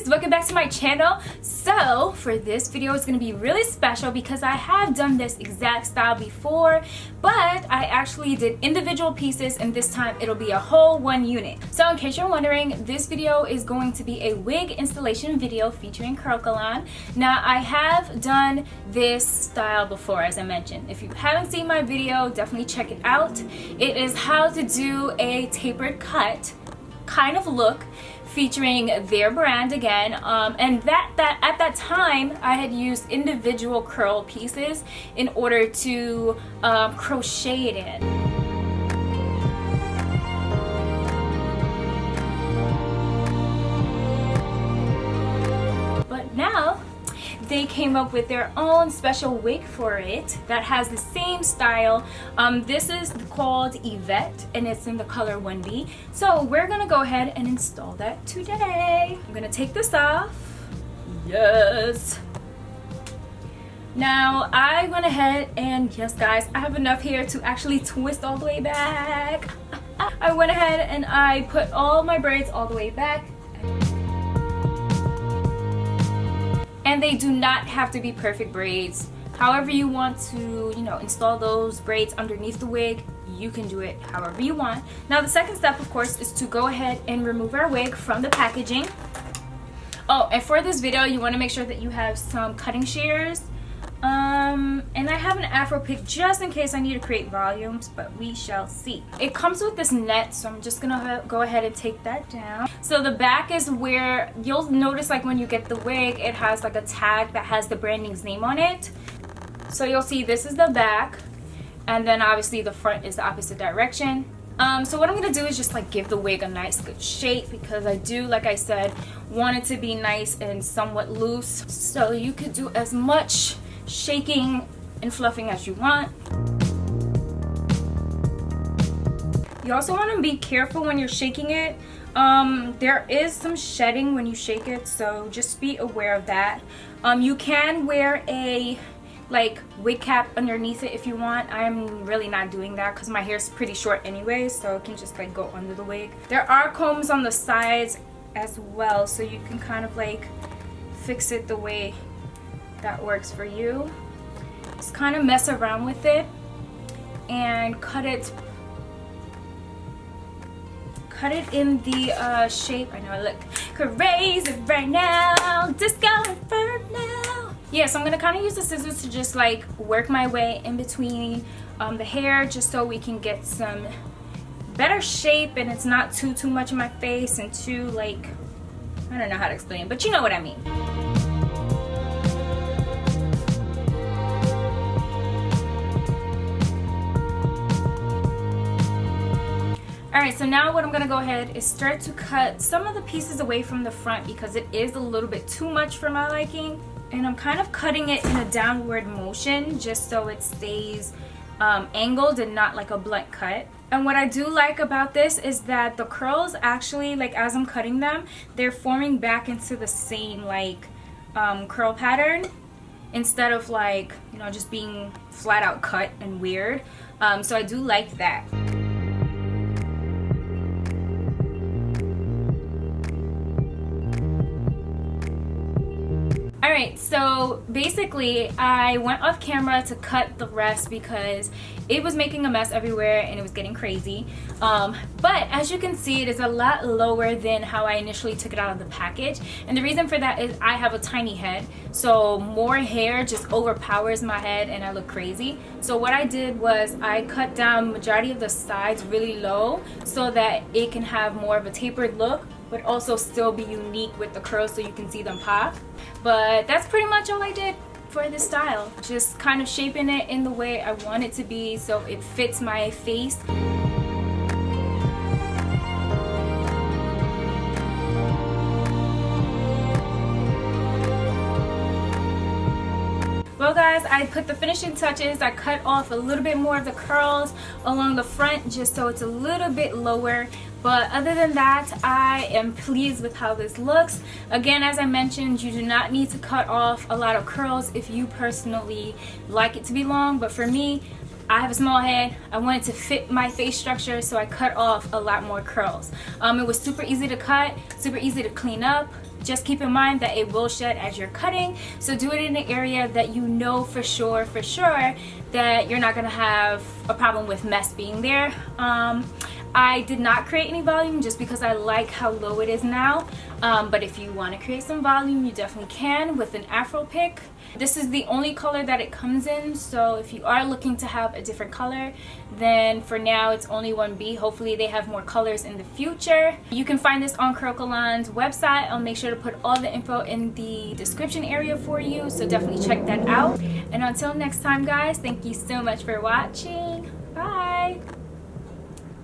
guys, welcome back to my channel. So for this video, it's going to be really special because I have done this exact style before, but I actually did individual pieces, and this time it'll be a whole one unit. So in case you're wondering, this video is going to be a wig installation video featuring Curlkalon. Now I have done this style before, as I mentioned. If you haven't seen my video, definitely check it out. It is how to do a tapered cut kind of look featuring their brand again, and that at that time I had used individual curl pieces in order to crochet it in. But now they came up with their own special wig for it that has the same style. This is called EFFORTLESS and it's in the color 1B. So we're gonna go ahead and install that today. I'm gonna take this off. Yes. Now I went ahead and, yes guys, I have enough here to actually twist all the way back. I went ahead and I put all my braids all the way back. And they do not have to be perfect braids. However you want to, install those braids underneath the wig, you can do it however you want. Now the second step, of course, is to go ahead and remove our wig from the packaging. Oh, and for this video, you want to make sure that you have some cutting shears. And I have an Afro pick just in case I need to create volumes, but we shall see. It comes with this net, so I'm just gonna go ahead and take that down. So the back is where you'll notice, like when you get the wig, it has like a tag that has the branding's name on it. So you'll see this is the back, and then obviously the front is the opposite direction. So what I'm gonna do is just like give the wig a nice good shape, because I do, like I said, want it to be nice and somewhat loose. So you could do as much shaking and fluffing as you want. You also want to be careful when you're shaking it. There is some shedding when you shake it, so just be aware of that. You can wear a wig cap underneath it if you want. I'm really not doing that because my hair is pretty short anyway, so it can just go under the wig. There are combs on the sides as well, so you can kind of fix it the way that works for you. Just kind of mess around with it and cut it in the shape. I know I look crazy right now, disco inferno now. Yeah, so I'm gonna kind of use the scissors to just work my way in between the hair, just so we can get some better shape and it's not too much in my face and too I don't know how to explain, but you know what I mean. Alright, so now what I'm going to go ahead is start to cut some of the pieces away from the front because it is a little bit too much for my liking. And I'm kind of cutting it in a downward motion just so it stays angled and not like a blunt cut. And what I do like about this is that the curls actually, as I'm cutting them, they're forming back into the same curl pattern instead of just being flat out cut and weird. So I do like that. Alright, so basically I went off camera to cut the rest because it was making a mess everywhere and it was getting crazy. But as you can see, it is a lot lower than how I initially took it out of the package. And the reason for that is I have a tiny head, so more hair just overpowers my head and I look crazy. So what I did was I cut down majority of the sides really low so that it can have more of a tapered look, but also still be unique with the curls so you can see them pop. But that's pretty much all I did for this style. Just kind of shaping it in the way I want it to be so it fits my face. Well guys, I put the finishing touches. I cut off a little bit more of the curls along the front just so it's a little bit lower. But other than that, I am pleased with how this looks. Again, as I mentioned, you do not need to cut off a lot of curls if you personally like it to be long. But for me, I have a small head. I wanted to fit my face structure, so I cut off a lot more curls. It was super easy to cut, super easy to clean up. Just keep in mind that it will shed as you're cutting, so do it in an area that you know for sure that you're not gonna have a problem with mess being there. I did not create any volume just because I like how low it is now, but if you want to create some volume, you definitely can with an afro pick. This is the only color that it comes in, so if you are looking to have a different color, then for now it's only 1B. Hopefully they have more colors in the future. You can find this on Curlkalon's website. I'll make sure to put all the info in the description area for you, so definitely check that out. And until next time, guys, thank you so much for watching.